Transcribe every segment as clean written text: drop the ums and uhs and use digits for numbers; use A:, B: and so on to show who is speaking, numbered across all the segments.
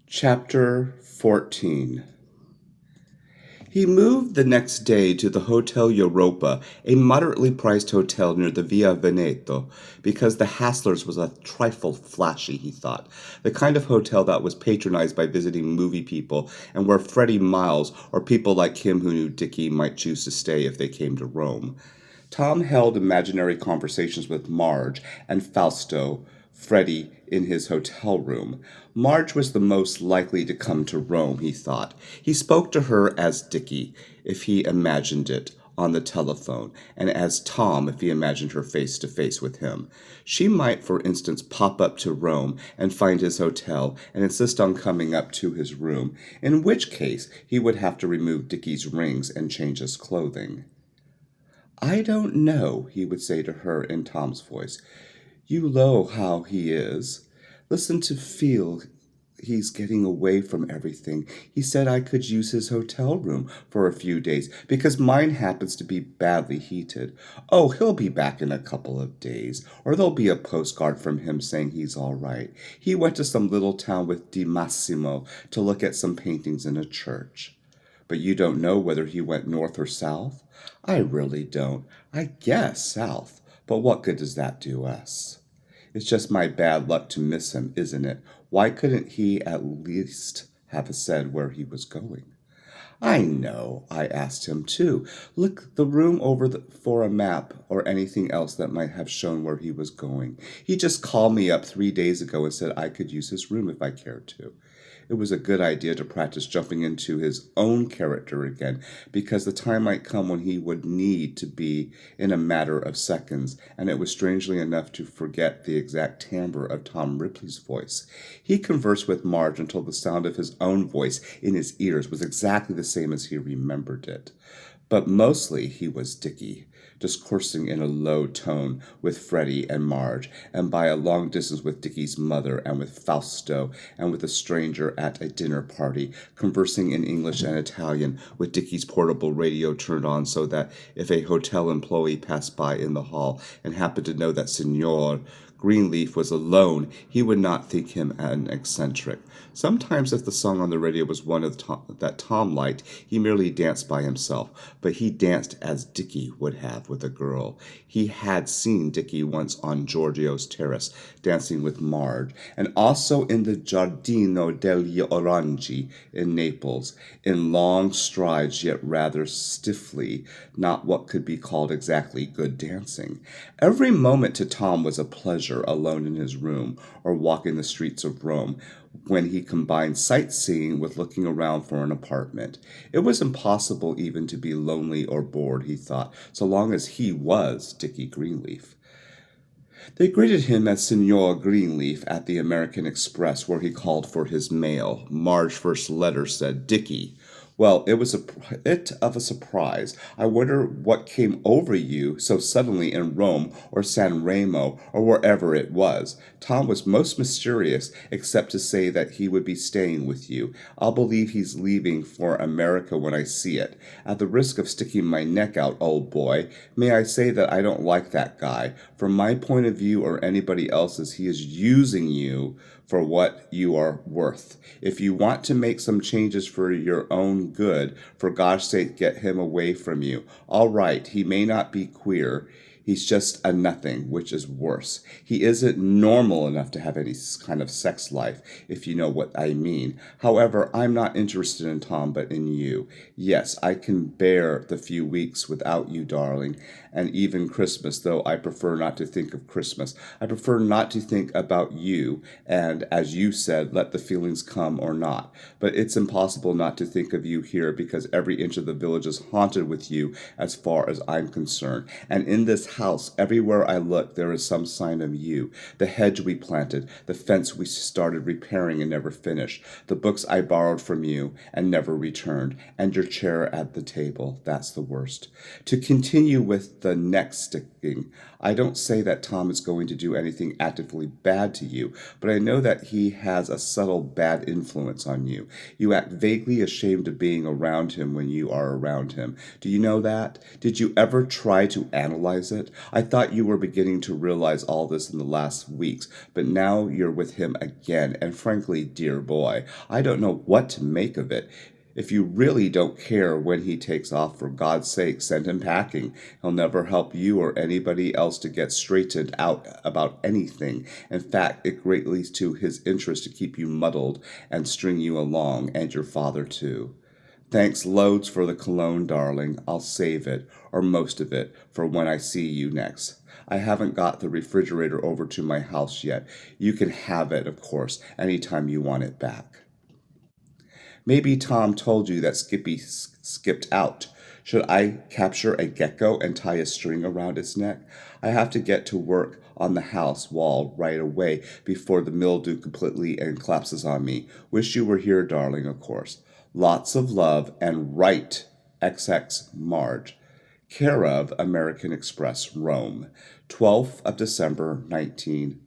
A: Chapter 14. He moved the next day to the Hotel Europa, a moderately priced hotel near the Via Veneto, because the Hasslers was a trifle flashy, he thought, the kind of hotel that was patronized by visiting movie people and where Freddie Miles or people like him who knew Dickie might choose to stay if they came to Rome. Tom held imaginary conversations with Marge and Fausto, Freddie, in his hotel room. Marge was the most likely to come to Rome, he thought. He spoke to her as Dickie, if he imagined it, on the telephone, and as Tom if he imagined her face to face with him. She might, for instance, pop up to Rome and find his hotel and insist on coming up to his room, in which case he would have to remove Dickie's rings and change his clothing. "I don't know," he would say to her in Tom's voice. "You know how he is. Listen to feel he's getting away from everything. He said I could use his hotel room for a few days because mine happens to be badly heated. Oh, he'll be back in a couple of days, or there'll be a postcard from him saying he's all right. He went to some little town with Di Massimo to look at some paintings in a church." "But you don't know whether he went north or south?" "I really don't. I guess south. But what good does that do us?" "It's just my bad luck to miss him, isn't it? Why couldn't he at least have said where he was going?" "I know. I asked him, too. Look the room over for a map or anything else that might have shown where he was going. He just called me up 3 days ago and said I could use his room if I cared to." It was a good idea to practice jumping into his own character again, because the time might come when he would need to be in a matter of seconds, and it was strangely enough to forget the exact timbre of Tom Ripley's voice. He conversed with Marge until the sound of his own voice in his ears was exactly the same as he remembered it. But mostly he was Dickie, discoursing in a low tone with Freddie and Marge, and by a long distance with Dickie's mother, and with Fausto, and with a stranger at a dinner party, conversing in English and Italian, with Dickie's portable radio turned on so that if a hotel employee passed by in the hall and happened to know that Signor Greenleaf was alone, he would not think him an eccentric. Sometimes if the song on the radio was one that Tom liked, he merely danced by himself, but he danced as Dickie would have with a girl. He had seen Dickie once on Giorgio's terrace, dancing with Marge, and also in the Giardino degli Orangi in Naples, in long strides yet rather stiffly, not what could be called exactly good dancing. Every moment to Tom was a pleasure alone in his room, or walking the streets of Rome, when he combined sightseeing with looking around for an apartment. It was impossible even to be lonely or bored, he thought, so long as he was Dickie Greenleaf. They greeted him as Signor Greenleaf at the American Express, where he called for his mail. Marge's first letter said, "Dickie." "Well, it was a bit of a surprise. I wonder what came over you so suddenly in Rome or San Remo or wherever it was." Tom was most mysterious, except to say that he would be staying with you. "I'll believe he's leaving for America when I see it. At the risk of sticking my neck out, old boy, may I say that I don't like that guy. From my point of view or anybody else's, he is using you for what you are worth. If you want to make some changes for your own good, for God's sake get him away from you. All right, he may not be queer. He's just a nothing, which is worse. He isn't normal enough to have any kind of sex life, if you know what I mean. However, I'm not interested in Tom, but in you. Yes, I can bear the few weeks without you, darling, and even Christmas, though I prefer not to think of Christmas. I prefer not to think about you, and, as you said, let the feelings come or not. But it's impossible not to think of you here, because every inch of the village is haunted with you as far as I'm concerned. And in this house, everywhere I look, there is some sign of you. The hedge we planted, the fence we started repairing and never finished, the books I borrowed from you and never returned, and your chair at the table. That's the worst. To continue with the neck sticking, I don't say that Tom is going to do anything actively bad to you, but I know that he has a subtle bad influence on you. You act vaguely ashamed of being around him when you are around him. Do you know that? Did you ever try to analyze it? it. I thought you were beginning to realize all this in the last weeks, but now you're with him again, and frankly, dear boy, I don't know what to make of it. If you really don't care when he takes off, for God's sake, send him packing. He'll never help you or anybody else to get straightened out about anything. In fact, it greatly to his interest to keep you muddled and string you along, and your father too. Thanks loads for the cologne, darling. I'll save it, or most of it, for when I see you next. I haven't got the refrigerator over to my house yet. You can have it, of course, any time you want it back. Maybe Tom told you that Skippy skipped out. Should I capture a gecko and tie a string around its neck? I have to get to work on the house wall right away before the mildew completely and collapses on me. Wish you were here, darling, of course. Lots of love and right, XX Marge. Care of American Express, Rome, 12th of December, 19.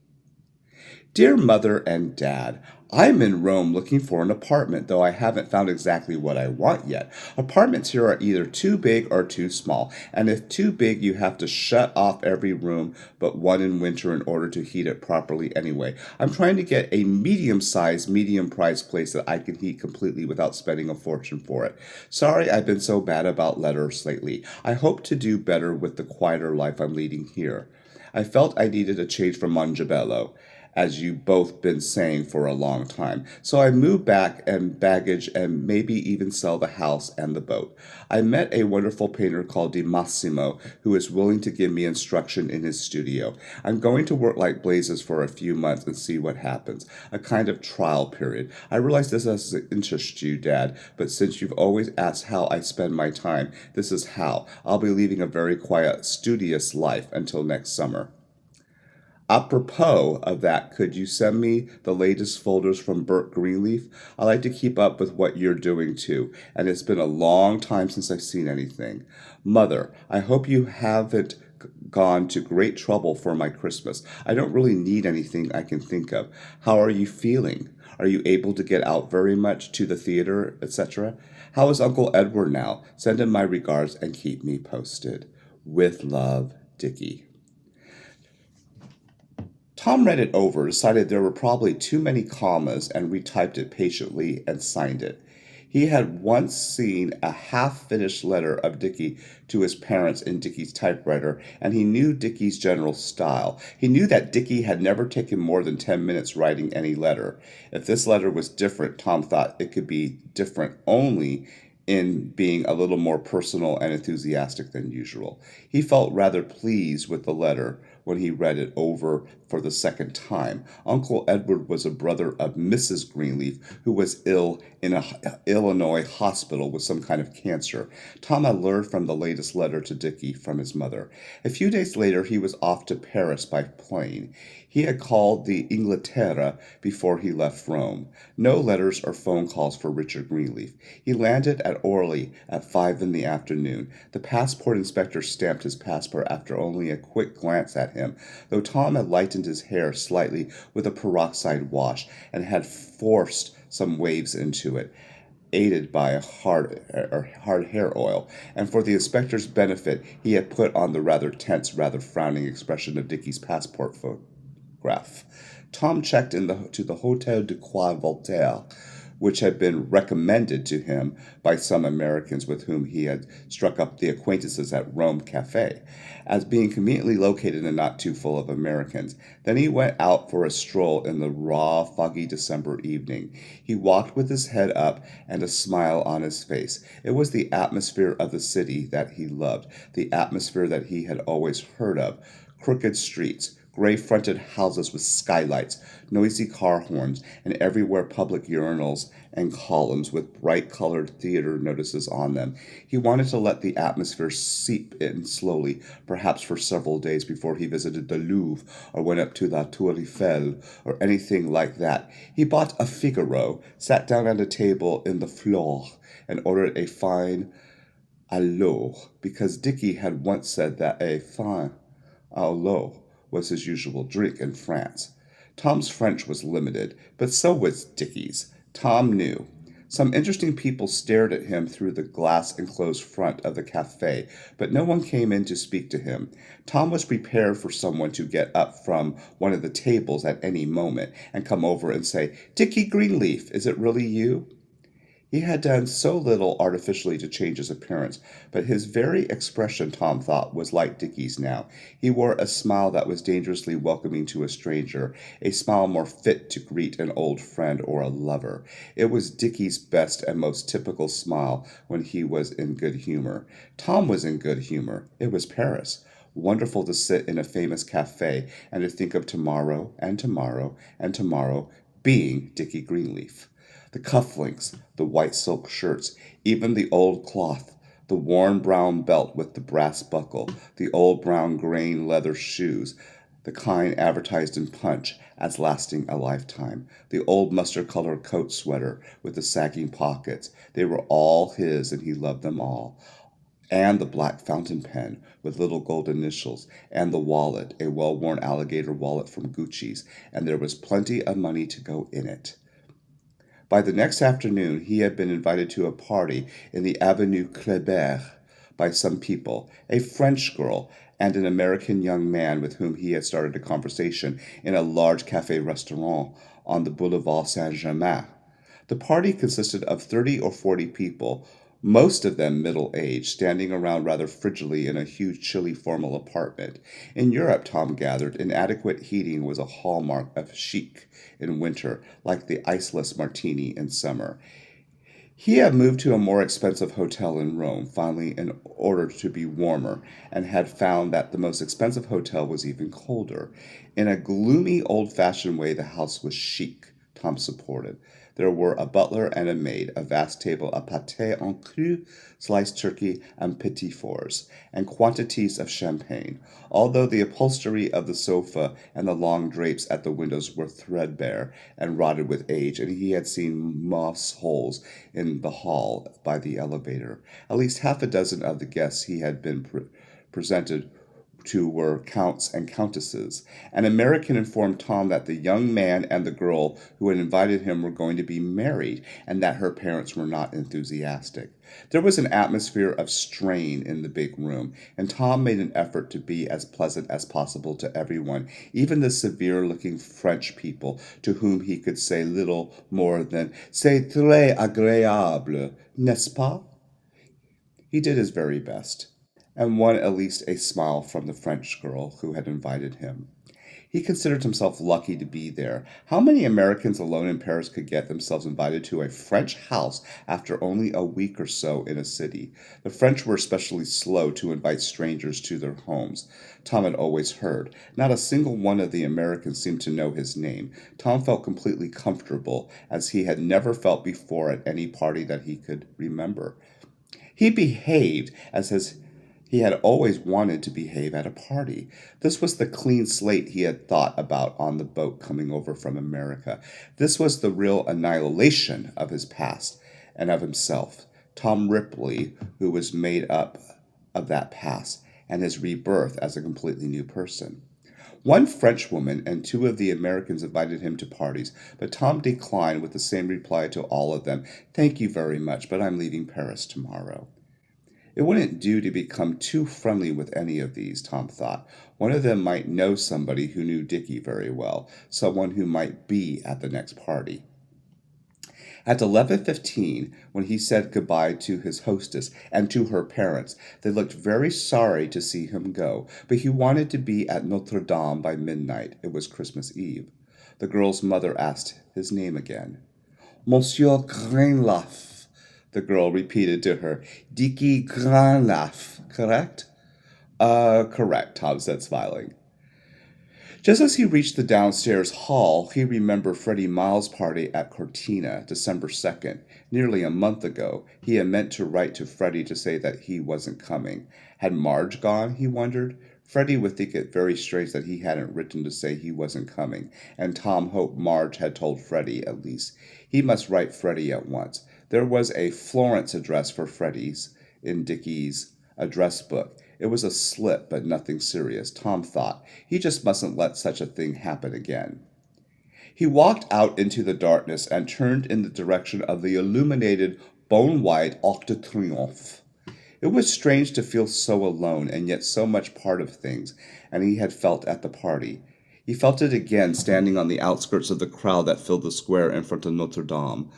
A: Dear Mother and Dad, I'm in Rome looking for an apartment, though I haven't found exactly what I want yet. Apartments here are either too big or too small, and if too big, you have to shut off every room but one in winter in order to heat it properly anyway. I'm trying to get a medium-sized, medium-priced place that I can heat completely without spending a fortune for it. Sorry I've been so bad about letters lately. I hope to do better with the quieter life I'm leading here. I felt I needed a change from Mongebello, as you've both been saying for a long time. So I moved back and baggage and maybe even sell the house and the boat. I met a wonderful painter called Di Massimo who is willing to give me instruction in his studio. I'm going to work like blazes for a few months and see what happens. A kind of trial period. I realize this doesn't interest you, Dad, but since you've always asked how I spend my time, this is how. I'll be leading a very quiet, studious life until next summer. Apropos of that, could you send me the latest folders from Burt Greenleaf? I like to keep up with what you're doing too, and it's been a long time since I've seen anything. Mother, I hope you haven't gone to great trouble for my Christmas. I don't really need anything I can think of. How are you feeling? Are you able to get out very much to the theater, etc.? How is Uncle Edward now? Send him my regards and keep me posted. With love, Dickie. Tom read it over, decided there were probably too many commas, and retyped it patiently and signed it. He had once seen a half-finished letter of Dickie to his parents in Dickie's typewriter, and he knew Dickie's general style. He knew that Dickie had never taken more than 10 minutes writing any letter. If this letter was different, Tom thought it could be different only in being a little more personal and enthusiastic than usual. He felt rather pleased with the letter when he read it over for the second time. Uncle Edward was a brother of Mrs. Greenleaf, who was ill in an Illinois hospital with some kind of cancer. Tom had learned from the latest letter to Dickie from his mother. A few days later, he was off to Paris by plane. He had called the Inglaterra before he left Rome. No letters or phone calls for Richard Greenleaf. He landed at Orly at 5 in the afternoon. The passport inspector stamped his passport after only a quick glance at him, though Tom had lightened his hair slightly with a peroxide wash and had forced some waves into it, aided by a hard hair oil, and for the inspector's benefit he had put on the rather tense, rather frowning expression of Dickie's passport photograph. Tom checked to the Hotel de Croix Voltaire, which had been recommended to him by some Americans with whom he had struck up the acquaintances at Rome Cafe, as being conveniently located and not too full of Americans. Then he went out for a stroll in the raw, foggy December evening. He walked with his head up and a smile on his face. It was the atmosphere of the city that he loved, the atmosphere that he had always heard of. Crooked streets, gray-fronted houses with skylights, noisy car horns, and everywhere public urinals and columns with bright-colored theater notices on them. He wanted to let the atmosphere seep in slowly, perhaps for several days before he visited the Louvre or went up to La Tour Eiffel or anything like that. He bought a Figaro, sat down at a table in the Flore, and ordered a fine Allo, because Dickie had once said that a fine Allo was his usual drink in France. Tom's French was limited, but so was Dickie's. Tom knew. Some interesting people stared at him through the glass-enclosed front of the cafe, but no one came in to speak to him. Tom was prepared for someone to get up from one of the tables at any moment and come over and say, "Dickie Greenleaf, is it really you?" He had done so little artificially to change his appearance, but his very expression, Tom thought, was like Dickie's now. He wore a smile that was dangerously welcoming to a stranger, a smile more fit to greet an old friend or a lover. It was Dickie's best and most typical smile when he was in good humor. Tom was in good humor. It was Paris. Wonderful to sit in a famous cafe and to think of tomorrow and tomorrow and tomorrow being Dickie Greenleaf. The cufflinks, the white silk shirts, even the old cloth, the worn brown belt with the brass buckle, the old brown grain leather shoes, the kind advertised in Punch as lasting a lifetime, the old mustard-colored coat sweater with the sagging pockets, they were all his and he loved them all. And the black fountain pen with little gold initials, and the wallet, a well-worn alligator wallet from Gucci's, and there was plenty of money to go in it. By the next afternoon he had been invited to a party in the Avenue Kléber by some people, a French girl, and an American young man with whom he had started a conversation in a large cafe-restaurant on the Boulevard Saint-Germain. The party consisted of 30 or 40 people, most of them middle-aged, standing around rather frigidly in a huge, chilly, formal apartment. In Europe, Tom gathered, inadequate heating was a hallmark of chic in winter, like the iceless martini in summer. He had moved to a more expensive hotel in Rome, finally, in order to be warmer, and had found that the most expensive hotel was even colder. In a gloomy, old-fashioned way, the house was chic, Tom supported. There were a butler and a maid, a vast table of pâté en croûte, sliced turkey, and petit fours, and quantities of champagne, although the upholstery of the sofa and the long drapes at the windows were threadbare and rotted with age, and he had seen moss holes in the hall by the elevator. At least half a dozen of the guests he had been presented to were counts and countesses. An American informed Tom that the young man and the girl who had invited him were going to be married, and that her parents were not enthusiastic. There was an atmosphere of strain in the big room, and Tom made an effort to be as pleasant as possible to everyone, even the severe-looking French people, to whom he could say little more than "C'est très agréable, n'est-ce pas?" He did his very best, and won at least a smile from the French girl who had invited him. He considered himself lucky to be there. How many Americans alone in Paris could get themselves invited to a French house after only a week or so in a city? The French were especially slow to invite strangers to their homes, Tom had always heard. Not a single one of the Americans seemed to know his name. Tom felt completely comfortable, as he had never felt before at any party that he could remember. He behaved as he had always wanted to behave at a party. This was the clean slate he had thought about on the boat coming over from America. This was the real annihilation of his past and of himself. Tom Ripley, who was made up of that past, and his rebirth as a completely new person. One Frenchwoman and two of the Americans invited him to parties, but Tom declined with the same reply to all of them: "Thank you very much, but I'm leaving Paris tomorrow." It wouldn't do to become too friendly with any of these, Tom thought. One of them might know somebody who knew Dickie very well, someone who might be at the next party. At 11:15, when he said goodbye to his hostess and to her parents, they looked very sorry to see him go, but he wanted to be at Notre Dame by midnight. It was Christmas Eve. The girl's mother asked his name again. "Monsieur Greenleaf," the girl repeated to her. "Dickie Greenleaf, correct?" Correct," Tom said, smiling. Just as he reached the downstairs hall, he remembered Freddie Miles' party at Cortina, December 2nd. Nearly a month ago, he had meant to write to Freddie to say that he wasn't coming. Had Marge gone, he wondered? Freddie would think it very strange that he hadn't written to say he wasn't coming, and Tom hoped Marge had told Freddie at least. He must write Freddie at once. There was a Florence address for Freddie's in Dickie's address book. It was a slip, but nothing serious, Tom thought. He just mustn't let such a thing happen again. He walked out into the darkness and turned in the direction of the illuminated, bone-white Arc de Triomphe. It was strange to feel so alone and yet so much part of things, and he had felt at the party. He felt it again standing on the outskirts of the crowd that filled the square in front of Notre Dame.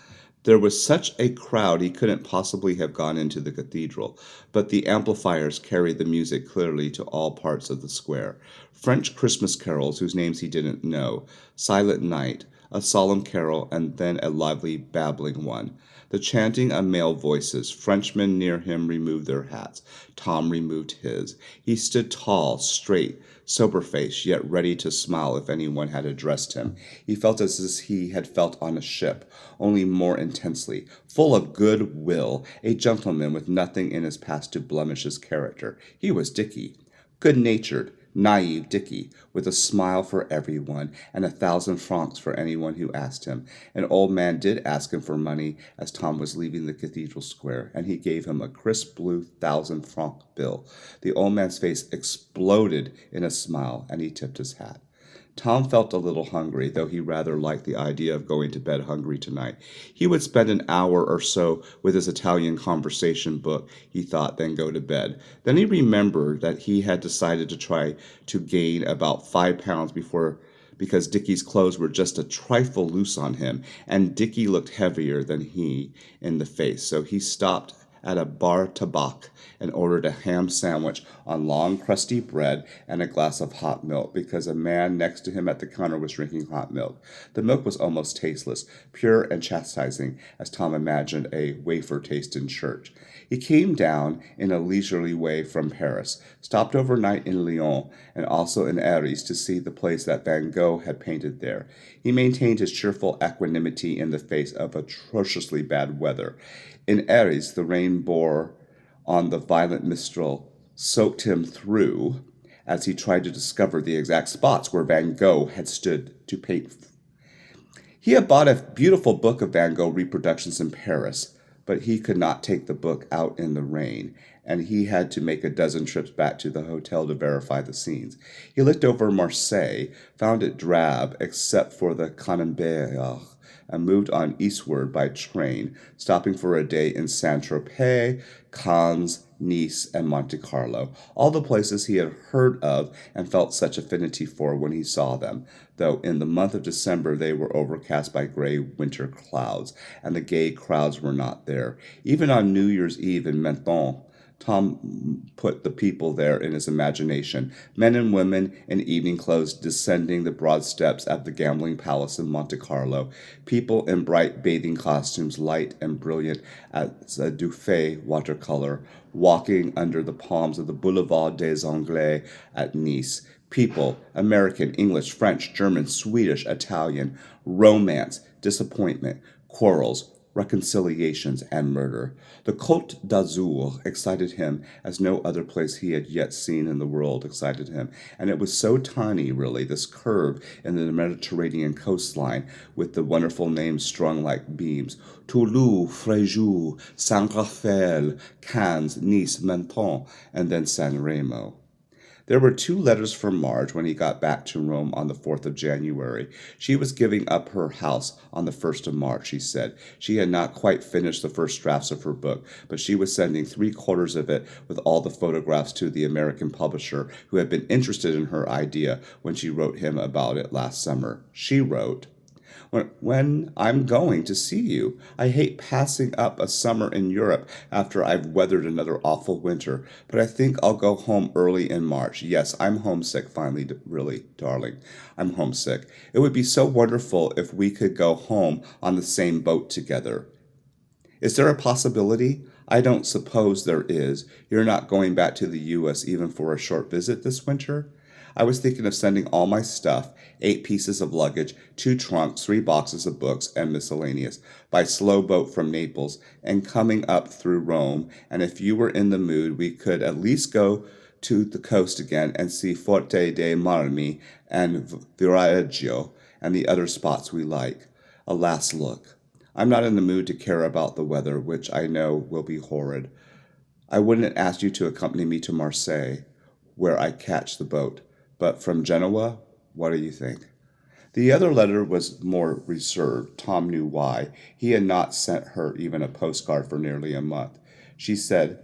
A: There was such a crowd he couldn't possibly have gone into the cathedral, but the amplifiers carried the music clearly to all parts of the square. French Christmas carols whose names he didn't know, Silent Night, a solemn carol, and then a lively babbling one. The chanting of male voices. Frenchmen near him removed their hats. Tom removed his. He stood tall, straight, sober-faced, yet ready to smile if anyone had addressed him. He felt as he had felt on a ship, only more intensely, full of good will, a gentleman with nothing in his past to blemish his character. He was Dickie, good-natured, naive Dickie, with a smile for everyone, and 1,000 francs for anyone who asked him. An old man did ask him for money as Tom was leaving the cathedral square, and he gave him a crisp blue 1,000-franc bill. The old man's face exploded in a smile, and he tipped his hat. Tom felt a little hungry, though he rather liked the idea of going to bed hungry tonight. He would spend an hour or so with his Italian conversation book, he thought, then go to bed. Then he remembered that he had decided to try to gain about 5 pounds because Dickie's clothes were just a trifle loose on him, and Dickie looked heavier than he in the face, so he stopped at a bar tabac and ordered a ham sandwich on long crusty bread and a glass of hot milk because a man next to him at the counter was drinking hot milk. The milk was almost tasteless, pure and chastising, as Tom imagined a wafer taste in church. He came down in a leisurely way from Paris, stopped overnight in Lyon and also in Arles to see the place that Van Gogh had painted there. He maintained his cheerful equanimity in the face of atrociously bad weather. In Arles, the rain bore on the violent mistral, soaked him through as he tried to discover the exact spots where Van Gogh had stood to paint. He had bought a beautiful book of Van Gogh reproductions in Paris, but he could not take the book out in the rain, and he had to make a dozen trips back to the hotel to verify the scenes. He looked over Marseille, found it drab except for the Canneberg, and moved on eastward by train, stopping for a day in Saint-Tropez, Cannes, Nice, and Monte Carlo, all the places he had heard of and felt such affinity for when he saw them, though in the month of December they were overcast by gray winter clouds, and the gay crowds were not there. Even on New Year's Eve in Menton, Tom put the people there in his imagination, men and women in evening clothes descending the broad steps at the gambling palace in Monte Carlo, people in bright bathing costumes, light and brilliant as a Dufay watercolor, walking under the palms of the Boulevard des Anglais at Nice. People, American, English, French, German, Swedish, Italian, romance, disappointment, quarrels, reconciliations, and murder. The Côte d'Azur excited him as no other place he had yet seen in the world excited him, and it was so tiny, really, this curve in the Mediterranean coastline, with the wonderful names strung like beams: Toulouse, Fréjus, Saint-Raphaël, Cannes, Nice, Menton, and then San Remo. There were 2 letters from Marge when he got back to Rome on the 4th of January. She was giving up her house on the 1st of March, she said. She had not quite finished the first drafts of her book, but she was sending 3/4 of it with all the photographs to the American publisher who had been interested in her idea when she wrote him about it last summer. She wrote, when I'm going to see you. I hate passing up a summer in Europe after I've weathered another awful winter, but I think I'll go home early in March. Yes, I'm homesick finally, really, darling. I'm homesick. It would be so wonderful if we could go home on the same boat together. Is there a possibility? I don't suppose there is. You're not going back to the U.S. even for a short visit this winter? I was thinking of sending all my stuff, 8 pieces of luggage, 2 trunks, 3 boxes of books, and miscellaneous, by slow boat from Naples, and coming up through Rome, and if you were in the mood, we could at least go to the coast again and see Forte dei Marmi and Viareggio and the other spots we like. A last look. I'm not in the mood to care about the weather, which I know will be horrid. I wouldn't ask you to accompany me to Marseille, where I catch the boat. But from Genoa, what do you think? The other letter was more reserved. Tom knew why. He had not sent her even a postcard for nearly a month. She said,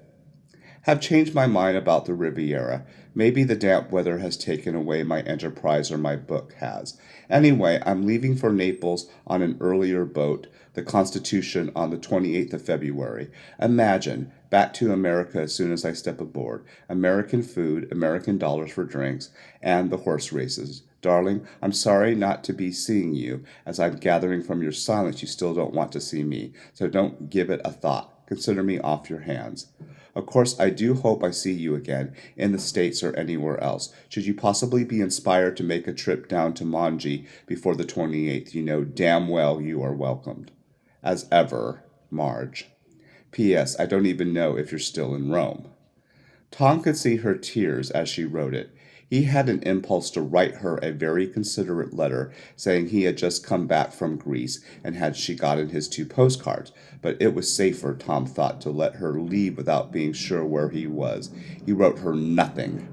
A: "Have changed my mind about the Riviera. Maybe the damp weather has taken away my enterprise or my book has. Anyway, I'm leaving for Naples on an earlier boat, the Constitution, on the 28th of February. Imagine, back to America as soon as I step aboard. American food, American dollars for drinks, and the horse races. Darling, I'm sorry not to be seeing you, as I'm gathering from your silence you still don't want to see me, so don't give it a thought. Consider me off your hands. Of course, I do hope I see you again, in the States or anywhere else. Should you possibly be inspired to make a trip down to Monji before the 28th, you know damn well you are welcomed. As ever, Marge. P.S. I don't even know if you're still in Rome." Tom could see her tears as she wrote it. He had an impulse to write her a very considerate letter saying he had just come back from Greece and had she gotten his 2 postcards, but it was safer, Tom thought, to let her leave without being sure where he was. He wrote her nothing.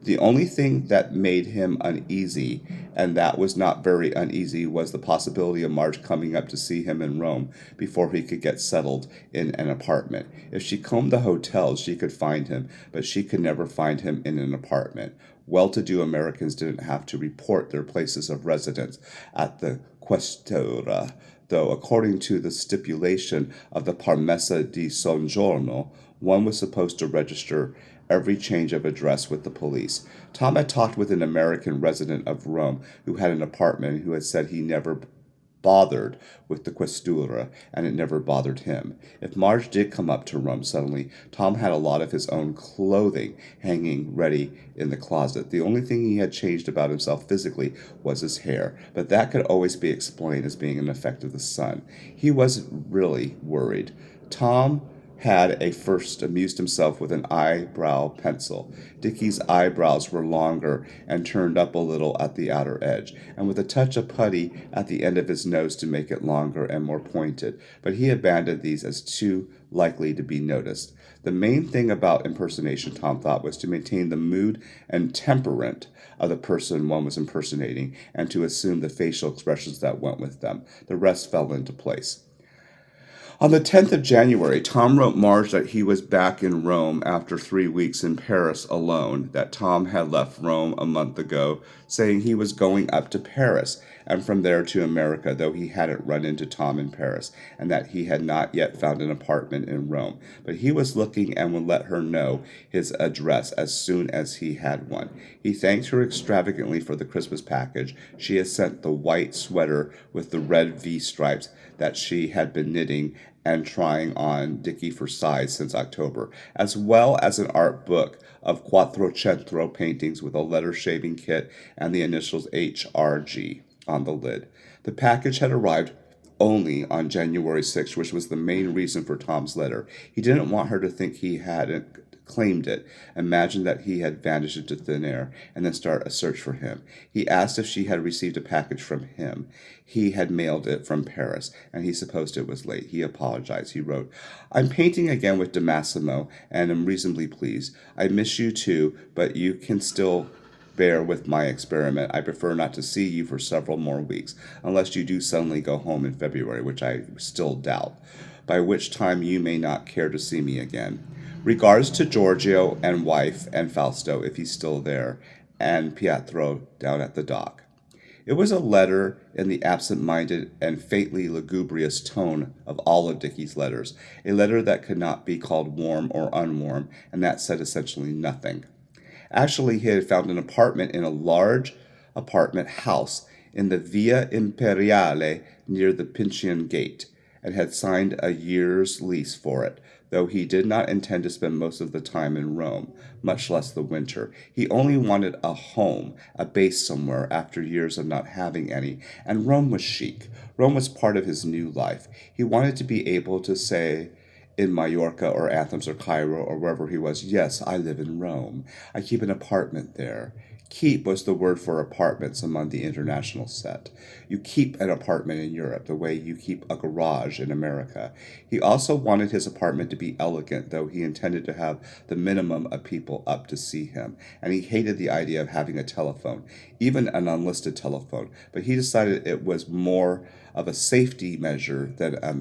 A: The only thing that made him uneasy, and that was not very uneasy, was the possibility of Marge coming up to see him in Rome before he could get settled in an apartment. If she combed the hotels, she could find him, but she could never find him in an apartment. Well-to-do Americans didn't have to report their places of residence at the questura, though according to the stipulation of the Permessa di Soggiorno, one was supposed to register every change of address with the police. Tom had talked with an American resident of Rome who had an apartment who had said he never bothered with the questura, and it never bothered him. If Marge did come up to Rome suddenly, Tom had a lot of his own clothing hanging ready in the closet. The only thing he had changed about himself physically was his hair, but that could always be explained as being an effect of the sun. He wasn't really worried. Tom had first amused himself with an eyebrow pencil. Dickie's eyebrows were longer and turned up a little at the outer edge, and with a touch of putty at the end of his nose to make it longer and more pointed, but he abandoned these as too likely to be noticed. The main thing about impersonation, Tom thought, was to maintain the mood and temperament of the person one was impersonating, and to assume the facial expressions that went with them. The rest fell into place. On the 10th of January, Tom wrote Marge that he was back in Rome after 3 weeks in Paris alone, that Tom had left Rome a month ago, saying he was going up to Paris, and from there to America, though he hadn't run into Tom in Paris, and that he had not yet found an apartment in Rome, but he was looking and would let her know his address as soon as he had one. He thanked her extravagantly for the Christmas package. She had sent the white sweater with the red V stripes that she had been knitting and trying on Dickie for size since October, as well as an art book of Quattrocento paintings with a letter shaving kit and the initials HRG on the lid. The package had arrived only on January 6th, which was the main reason for Tom's letter. He didn't want her to think he hadn't claimed it, imagine that he had vanished into thin air, and then start a search for him. He asked if she had received a package from him. He had mailed it from Paris, and he supposed it was late. He apologized. He wrote, "I'm painting again with DeMassimo, and am reasonably pleased. I miss you too, but you can still bear with my experiment. I prefer not to see you for several more weeks, unless you do suddenly go home in February, which I still doubt, by which time you may not care to see me again. Regards to Giorgio and wife and Fausto, if he's still there, and Pietro down at the dock." It was a letter in the absent-minded and faintly lugubrious tone of all of Dickie's letters, a letter that could not be called warm or unwarm, and that said essentially nothing. Actually, he had found an apartment in a large apartment house in the Via Imperiale near the Pincian Gate, and had signed a year's lease for it, though he did not intend to spend most of the time in Rome, much less the winter. He only wanted a home, a base somewhere after years of not having any, and Rome was chic. Rome was part of his new life. He wanted to be able to say in Majorca or Athens or Cairo or wherever he was, "Yes, I live in Rome. I keep an apartment there. Keep was the word for apartments among the international set. You keep an apartment in Europe the way you keep a garage in America. He also wanted his apartment to be elegant, though he intended to have the minimum of people up to see him, and he hated the idea of having a telephone, even an unlisted telephone, but he decided it was more of a safety measure than a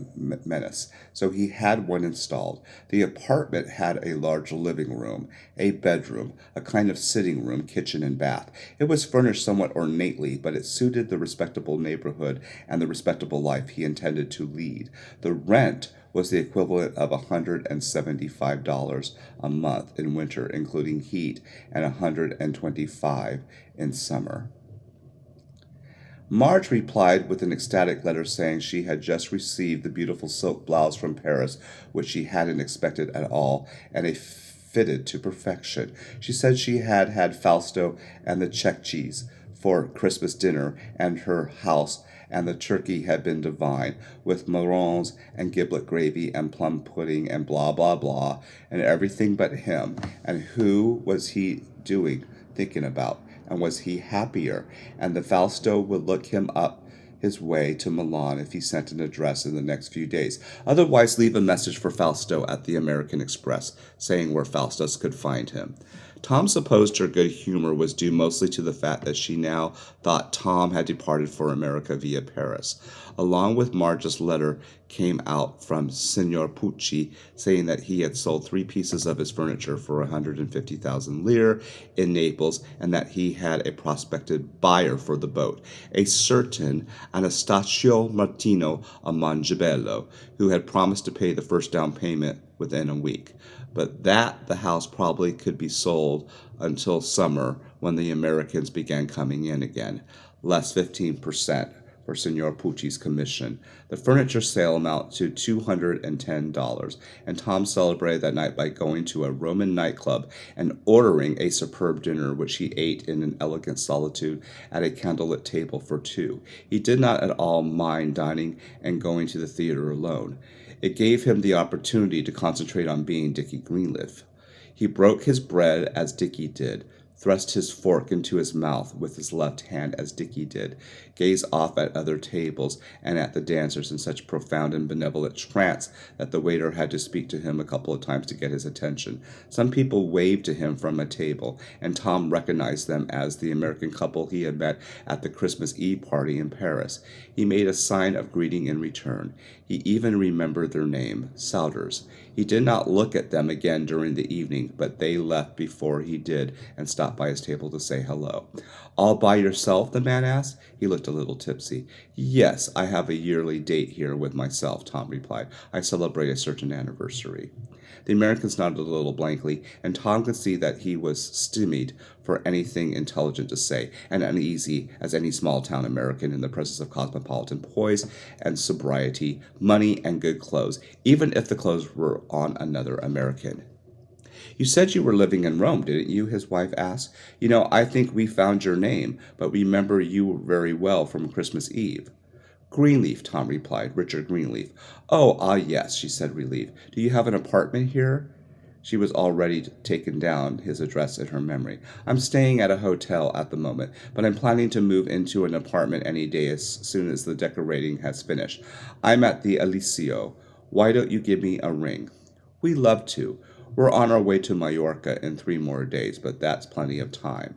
A: menace, so he had one installed. The apartment had a large living room, a bedroom, a kind of sitting room, kitchen, and bath. It was furnished somewhat ornately, but it suited the respectable neighborhood and the respectable life he intended to lead. The rent was the equivalent of $175 a month in winter, including heat, and $125 in summer. Marge replied with an ecstatic letter saying she had just received the beautiful silk blouse from Paris, which she hadn't expected at all, and it fitted to perfection. She said she had had Fausto and the Czech cheese for Christmas dinner, and her house and the turkey had been divine, with marrons and giblet gravy and plum pudding and blah blah blah, and everything but him. And who was he thinking about? And was he happier? And the Fausto would look him up his way to Milan if he sent an address in the next few days. Otherwise, leave a message for Fausto at the American Express, saying where Faustus could find him. Tom supposed her good humor was due mostly to the fact that she now thought Tom had departed for America via Paris. Along with Marge's letter came out from Signor Pucci saying that he had sold 3 pieces of his furniture for 150,000 lire in Naples, and that he had a prospective buyer for the boat, a certain Anastasio Martino of Mongebello, who had promised to pay the first down payment within a week, but that the house probably could be sold until summer, when the Americans began coming in again, less 15% for Signor Pucci's commission. The furniture sale amounted to $210, and Tom celebrated that night by going to a Roman nightclub and ordering a superb dinner, which he ate in an elegant solitude at a candlelit table for 2. He did not at all mind dining and going to the theater alone. It gave him the opportunity to concentrate on being Dickie Greenleaf. He broke his bread as Dickie did, thrust his fork into his mouth with his left hand as Dickie did, gazed off at other tables and at the dancers in such profound and benevolent trance that the waiter had to speak to him a couple of times to get his attention. Some people waved to him from a table, and Tom recognized them as the American couple he had met at the Christmas Eve party in Paris. He made a sign of greeting in return. He even remembered their name, Souders. He did not look at them again during the evening, but they left before he did and stopped by his table to say hello. "All by yourself?" the man asked. He looked a little tipsy. "Yes, I have a yearly date here with myself," Tom replied. "I celebrate a certain anniversary." The Americans nodded a little blankly, and Tom could see that he was stymied for anything intelligent to say, and uneasy as any small-town American in the presence of cosmopolitan poise and sobriety, money and good clothes, even if the clothes were on another American. "You said you were living in Rome, didn't you?" his wife asked. "I think we found your name, but remember you very well from Christmas Eve." "Greenleaf," Tom replied. "Richard Greenleaf." "Oh, yes," she said, relieved. "Do you have an apartment here?" She was already taken down his address in her memory. "I'm staying at a hotel at the moment, but I'm planning to move into an apartment any day as soon as the decorating has finished. I'm at the Eliseo. Why don't you give me a ring?" "We love to. We're on our way to Mallorca in 3 more days, but that's plenty of time."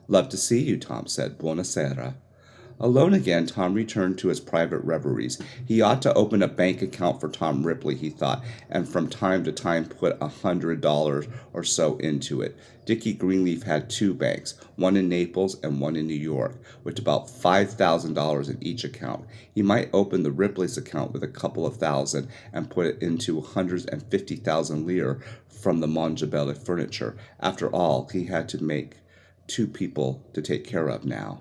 A: "Love to see you," Tom said. "Buona sera." Alone again, Tom returned to his private reveries. He ought to open a bank account for Tom Ripley, he thought, and from time to time put $100 or so into it. Dickie Greenleaf had 2 banks, one in Naples and one in New York, with about $5,000 in each account. He might open the Ripley's account with a couple of thousand and put it into 150,000 lire from the Mongebello furniture. After all, he had to make 2 people to take care of now.